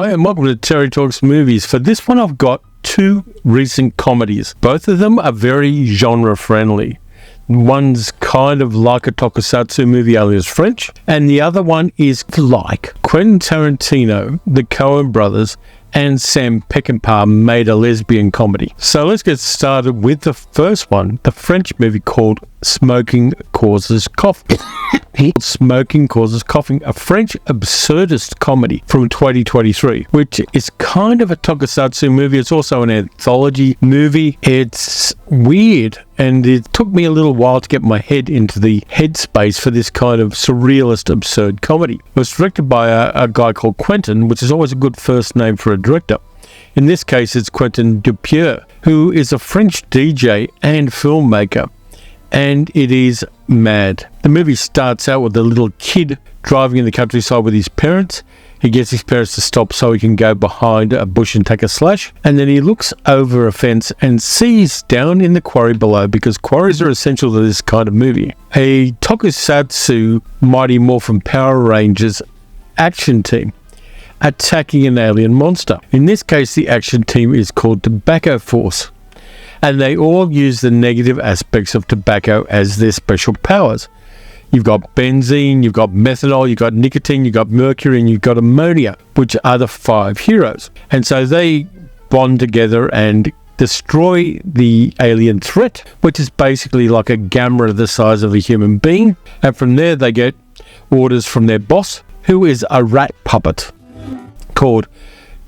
Hi, and welcome to Terry Talks Movies. For this one, I've got two recent comedies. Both of them are very genre-friendly. One's kind of like a tokusatsu movie, only it's French, and the other one is like Quentin Tarantino, the Coen brothers, and Sam Pekinpah made a lesbian comedy. So let's get started with the first one, the French movie called Smoking Causes Coughing. Smoking Causes Coughing, a French absurdist comedy from 2023, which is kind of a tokusatsu movie. It's also an anthology movie. It's weird, and it took me a little while to get my head into the headspace for this kind of surrealist, absurd comedy. It was directed by a guy called Quentin, which is always a good first name for a director. In this case, it's Quentin Dupieux, who is a French DJ and filmmaker. And it is mad. The movie starts out with a little kid driving in the countryside with his parents. He gets his parents to stop so he can go behind a bush and take a slash. And then he looks over a fence and sees down in the quarry below, because quarries are essential to this kind of movie, a tokusatsu Mighty Morphin Power Rangers action team attacking an alien monster. In this case, the action team is called Tobacco Force. And they all use the negative aspects of tobacco as their special powers. You've got benzene, you've got methanol, you've got nicotine, you've got mercury, and you've got ammonia, which are the five heroes. And so they bond together and destroy the alien threat, which is basically like a gamma the size of a human being. And from there, they get orders from their boss, who is a rat puppet called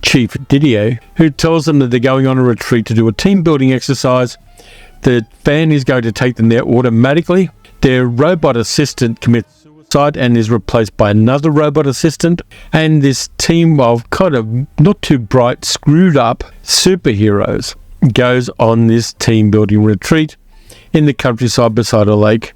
Chief Didier, who tells them that they're going on a retreat to do a team building exercise. The van is going to take them there automatically. Their robot assistant commits suicide and is replaced by another robot assistant. And this team of kind of not too bright, screwed up superheroes goes on this team building retreat in the countryside beside a lake.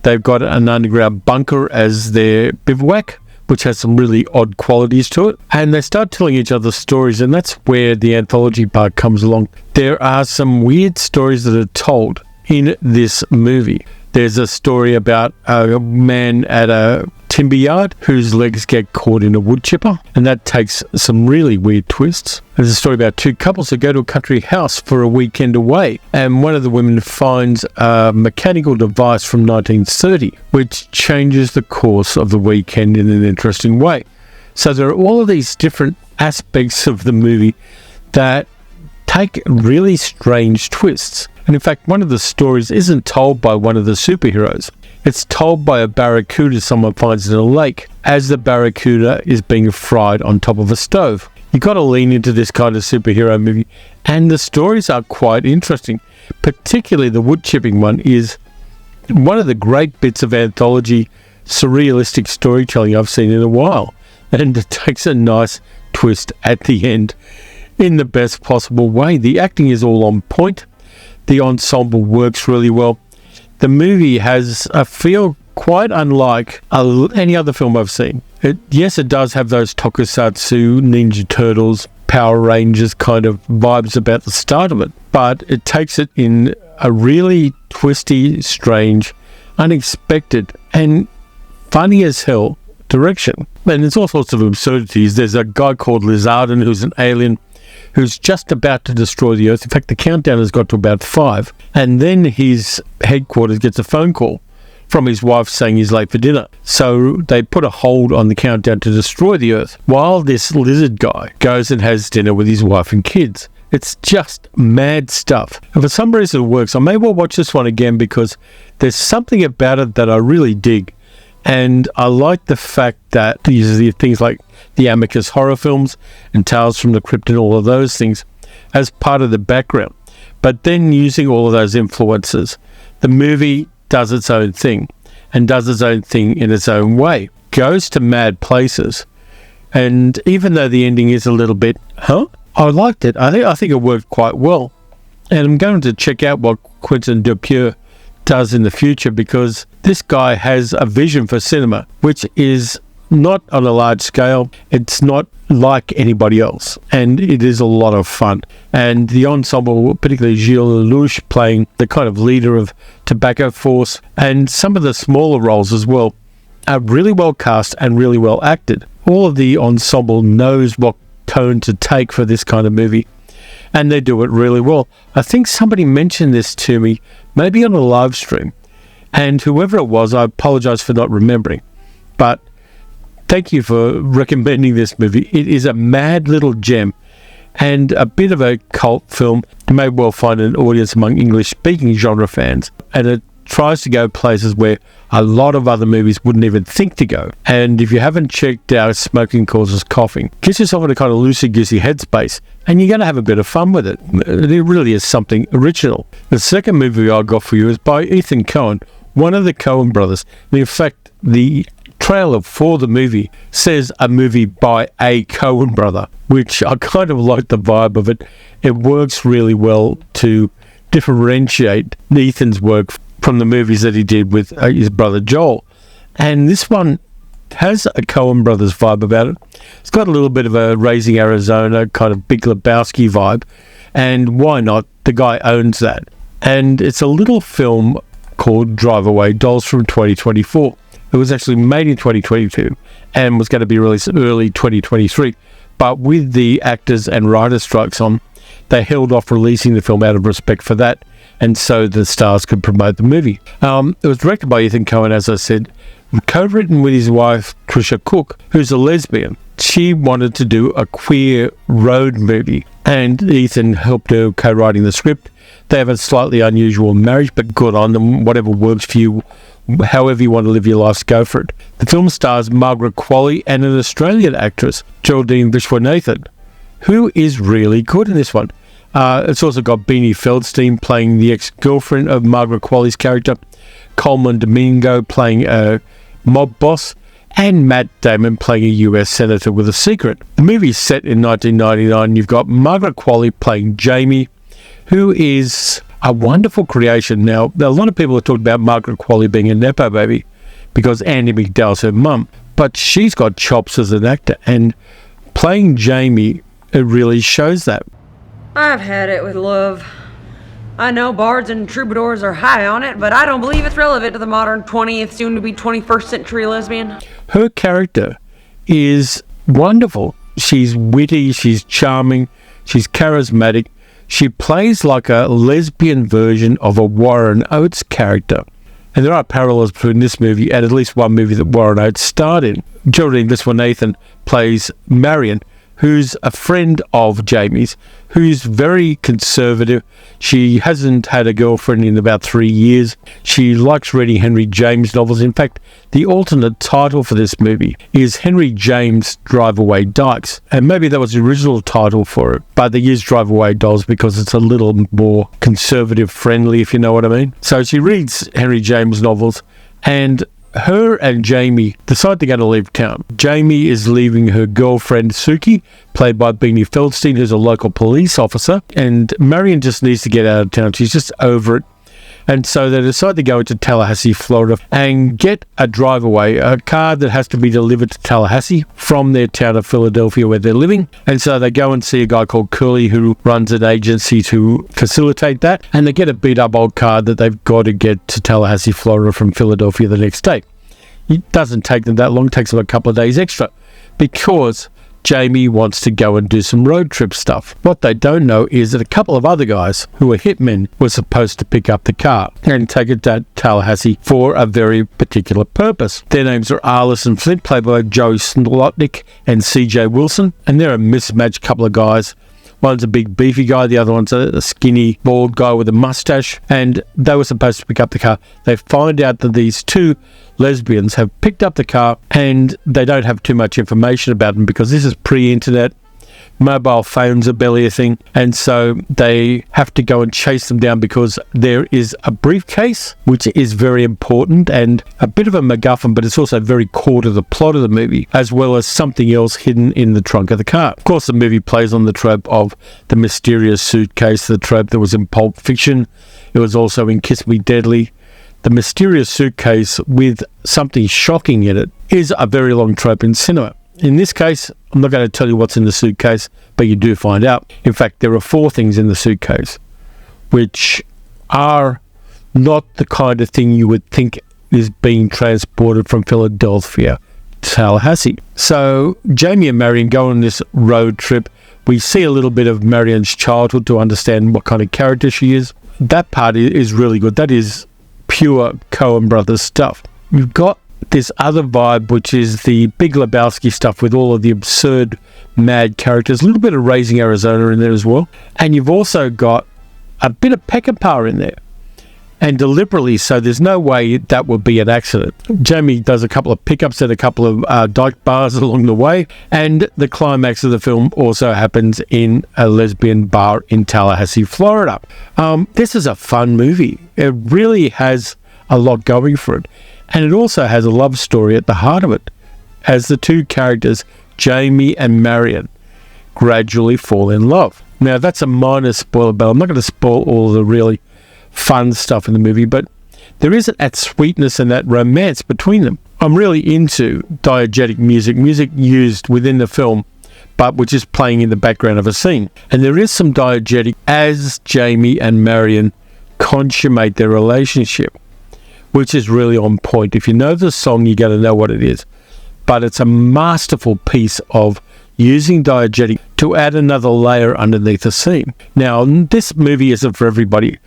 They've got an underground bunker as their bivouac, which has some really odd qualities to it. And they start telling each other stories, and that's where the anthology part comes along. There are some weird stories that are told in this movie. There's a story about a man at a timber yard whose legs get caught in a wood chipper, and that takes some really weird twists. There's a story about two couples who go to a country house for a weekend away, and one of the women finds a mechanical device from 1930 which changes the course of the weekend in an interesting way. So there are all of these different aspects of the movie that take really strange twists. And in fact, one of the stories isn't told by one of the superheroes. It's told by a barracuda someone finds in a lake as the barracuda is being fried on top of a stove. You've got to lean into this kind of superhero movie, and the stories are quite interesting. Particularly the wood chipping one is one of the great bits of anthology surrealistic storytelling I've seen in a while. And it takes a nice twist at the end in the best possible way. The acting is all on point. The ensemble works really well. The movie has a feel quite unlike any other film I've seen. Yes, it does have those tokusatsu, Ninja Turtles, Power Rangers kind of vibes about the start of it, but it takes it in a really twisty, strange, unexpected, and funny as hell direction. And there's all sorts of absurdities. There's a guy called Lizardin who's an alien who's just about to destroy the Earth. In fact, the countdown has got to about 5. And then his headquarters gets a phone call from his wife saying he's late for dinner. So they put a hold on the countdown to destroy the Earth, while this lizard guy goes and has dinner with his wife and kids. It's just mad stuff. And for some reason it works. I may well watch this one again because there's something about it that I really dig. And I like the fact that it uses things like the Amicus horror films and Tales from the Crypt and all of those things as part of the background. But then using all of those influences, the movie does its own thing and does its own thing in its own way. Goes to mad places. And even though the ending is a little bit, I liked it. I think it worked quite well. And I'm going to check out what Quentin Dupieux does in the future, because this guy has a vision for cinema which is not on a large scale. It's not like anybody else, and it is a lot of fun. And the ensemble, particularly Gilles Lelouch playing the kind of leader of Tobacco Force, and some of the smaller roles as well, are really well cast and really well acted. All of the ensemble knows what tone to take for this kind of movie, and they do it really well. I think somebody mentioned this to me, maybe on a live stream, and whoever it was, I apologize for not remembering, but thank you for recommending this movie. It is a mad little gem and a bit of a cult film. You may well find an audience among English-speaking genre fans, and it tries to go places where a lot of other movies wouldn't even think to go. And if you haven't checked out Smoking Causes Coughing, get yourself in a kind of loosey-goosey headspace, and you're going to have a bit of fun with it. It really is something original. The second movie I got for you is by Ethan Coen, one of the Coen brothers. And in fact, the trailer for the movie says a movie by a Coen brother, which I kind of like the vibe of it. It works really well to differentiate Ethan's work from the movies that he did with his brother Joel. And this one has a Coen brothers vibe about it. It's got a little bit of a Raising Arizona kind of Big Lebowski vibe, and why not? The guy owns that. And it's a little film called Drive Away Dolls from 2024. It was actually made in 2022 and was going to be released early 2023. But with the actors and writer strikes on, they held off releasing the film out of respect for that, and so the stars could promote the movie. It was directed by Ethan Coen, as I said, co-written with his wife, Trisha Cook, who's a lesbian. She wanted to do a queer road movie, and Ethan helped her co-writing the script. They have a slightly unusual marriage, but good on them. Whatever works for you, however you want to live your life, go for it. The film stars Margaret Qualley and an Australian actress, Geraldine Viswanathan, who is really good in this one. It's also got Beanie Feldstein playing the ex-girlfriend of Margaret Qualley's character, Coleman Domingo playing a mob boss, and Matt Damon playing a US senator with a secret. The movie is set in 1999. You've got Margaret Qualley playing Jamie, who is a wonderful creation. Now, a lot of people have talked about Margaret Qualley being a Nepo baby because Andy McDowell's her mum, but she's got chops as an actor, and playing Jamie, it really shows that. I've had it with love. I know bards and troubadours are high on it, but I don't believe it's relevant to the modern 20th, soon-to-be 21st century lesbian. Her character is wonderful. She's witty, she's charming, she's charismatic. She plays like a lesbian version of a Warren Oates character. And there are parallels between this movie and at least one movie that Warren Oates starred in. Geraldine Viswanathan plays Marion, who's a friend of Jamie's, who's very conservative. She hasn't had a girlfriend in about 3 years. She likes reading Henry James novels. In fact, the alternate title for this movie is Henry James' Drive Away Dykes. And maybe that was the original title for it, but they used Drive Away Dolls because it's a little more conservative friendly, if you know what I mean. So she reads Henry James novels, and her and Jamie decide they're going to leave town. Jamie is leaving her girlfriend Suki, played by Beanie Feldstein, who's a local police officer, and Marion just needs to get out of town. She's just over it. And so they decide to go into Tallahassee, Florida, and get a drive away, a car that has to be delivered to Tallahassee from their town of Philadelphia where they're living. And so they go and see a guy called Curly who runs an agency to facilitate that. And they get a beat up old car that they've got to get to Tallahassee, Florida from Philadelphia the next day. It doesn't take them that long, it takes them a couple of days extra because Jamie wants to go and do some road trip stuff. What they don't know is that a couple of other guys who are hitmen were supposed to pick up the car and take it to Tallahassee for a very particular purpose. Their names are Arliss and Flint, played by Joey Slotnick and CJ Wilson, and they're a mismatched couple of guys. One's a big beefy guy, the other one's a skinny bald guy with a mustache, and they were supposed to pick up the car. They find out that these two lesbians have picked up the car and they don't have too much information about them because this is pre-internet. Mobile phones are barely a thing, and so they have to go and chase them down because there is a briefcase which is very important and a bit of a MacGuffin, but it's also very core to the plot of the movie, as well as something else hidden in the trunk of the car. Of course, the movie plays on the trope of the mysterious suitcase, the trope that was in Pulp Fiction. It was also in Kiss Me Deadly. The mysterious suitcase with something shocking in it is a very long trope in cinema. In this case, I'm not going to tell you what's in the suitcase, but you do find out. In fact, there are 4 things in the suitcase, which are not the kind of thing you would think is being transported from Philadelphia Tallahassee. So Jamie and Marion go on this road trip. We see a little bit of Marion's childhood to understand what kind of character she is. That part is really good. That is pure Coen Brothers stuff. You've got this other vibe, which is the Big Lebowski stuff with all of the absurd, mad characters. A little bit of Raising Arizona in there as well. And you've also got a bit of Peckinpah in there. And deliberately, so there's no way that would be an accident. Jamie does a couple of pickups at a couple of dyke bars along the way, and the climax of the film also happens in a lesbian bar in Tallahassee, Florida. This is a fun movie. It really has a lot going for it, and it also has a love story at the heart of it, as the two characters, Jamie and Marion, gradually fall in love. Now, that's a minor spoiler, but I'm not going to spoil all of the really fun stuff in the movie, but there is that sweetness and that romance between them. I'm really into diegetic music used within the film, but which is playing in the background of a scene. And there is some diegetic as Jamie and Marion consummate their relationship, which is really on point. If you know the song, you got to know what it is. But it's a masterful piece of using diegetic to add another layer underneath a scene. Now, this movie isn't for everybody.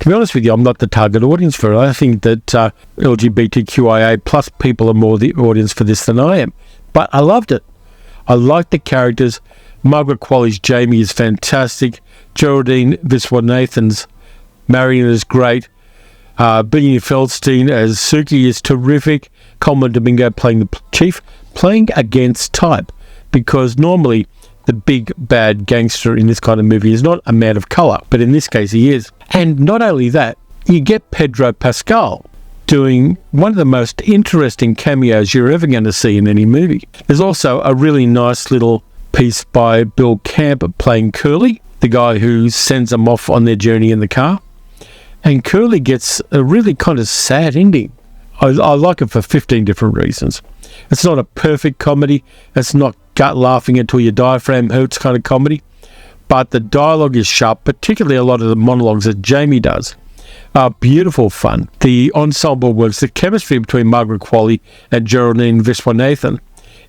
To be honest with you, I'm not the target audience for it. I think that LGBTQIA plus people are more the audience for this than I am. But I loved it. I liked the characters. Margaret Qualley's Jamie is fantastic. Geraldine Viswanathan's Marion is great. Beanie Feldstein as Suki is terrific. Coleman Domingo playing the chief, playing against type, because normally the big bad gangster in this kind of movie is not a man of colour, but in this case he is. And not only that, you get Pedro Pascal doing one of the most interesting cameos you're ever going to see in any movie. There's also a really nice little piece by Bill Camp playing Curly, the guy who sends them off on their journey in the car. And Curly gets a really kind of sad ending. I like it for 15 different reasons. It's not a perfect comedy. It's not gut laughing until your diaphragm hurts kind of comedy. But the dialogue is sharp, particularly a lot of the monologues that Jamie does are beautiful fun. The ensemble works, the chemistry between Margaret Qualley and Geraldine Viswanathan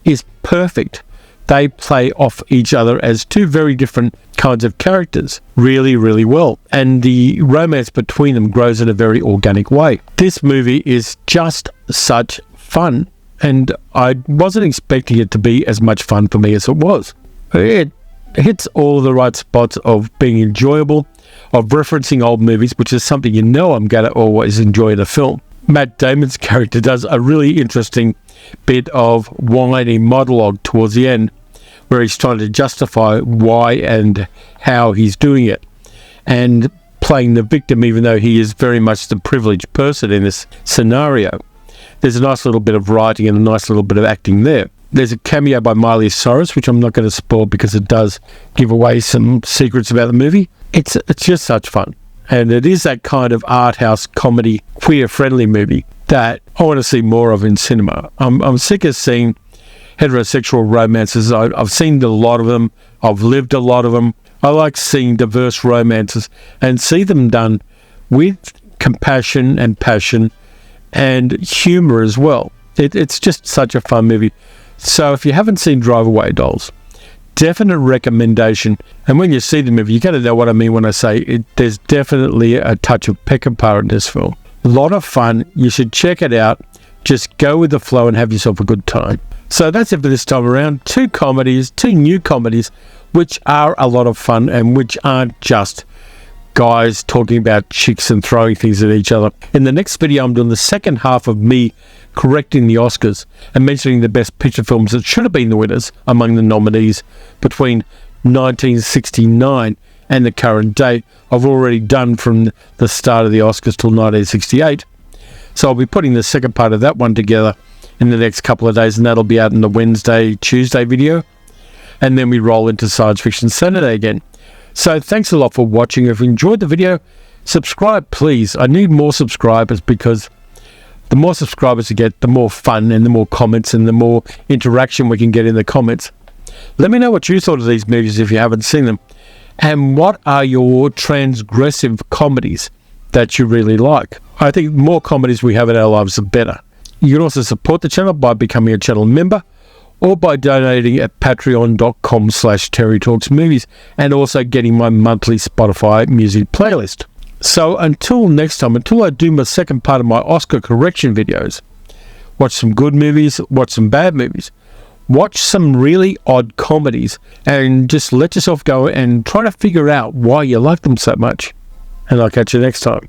is perfect. They play off each other as two very different kinds of characters really, really well. And the romance between them grows in a very organic way. This movie is just such fun, and I wasn't expecting it to be as much fun for me as it was. It hits all the right spots of being enjoyable, of referencing old movies, which is something you know I'm going to always enjoy in a film. Matt Damon's character does a really interesting bit of whiny monologue towards the end, where he's trying to justify why and how he's doing it, and playing the victim even though he is very much the privileged person in this scenario. There's a nice little bit of writing and a nice little bit of acting there. There's a cameo by Miley Cyrus, which I'm not going to spoil because it does give away some secrets about the movie. It's just such fun. And it is that kind of art house comedy, queer-friendly movie that I want to see more of in cinema. I'm sick of seeing heterosexual romances. I've seen a lot of them. I've lived a lot of them. I like seeing diverse romances and see them done with compassion and passion and humour as well. It's just such a fun movie. So if you haven't seen Drive Away Dolls, definite recommendation. And when you see the movie, you got to know what I mean when I say it. There's definitely a touch of Peckinpah in this film. A lot of fun. You should check it out. Just go with the flow and have yourself a good time. So that's it for this time around. Two new comedies, which are a lot of fun and which aren't just guys talking about chicks and throwing things at each other. In the next video, I'm doing the second half of me correcting the Oscars and mentioning the best picture films that should have been the winners among the nominees between 1969 and the current date. I've already done from the start of the Oscars till 1968. So I'll be putting the second part of that one together in the next couple of days, and that'll be out in the Tuesday video. And then we roll into Science Fiction Saturday again. So thanks a lot for watching. If you enjoyed the video, subscribe please. I need more subscribers, because the more subscribers you get, the more fun and the more comments and the more interaction we can get in the comments. Let me know what you thought of these movies if you haven't seen them. And what are your transgressive comedies that you really like? I think more comedies we have in our lives, the better. You can also support the channel by becoming a channel member or by donating at patreon.com/terrytalksmovies and also getting my monthly Spotify music playlist. So until next time, until I do my second part of my Oscar correction videos, watch some good movies, watch some bad movies, watch some really odd comedies, and just let yourself go and try to figure out why you like them so much. And I'll catch you next time.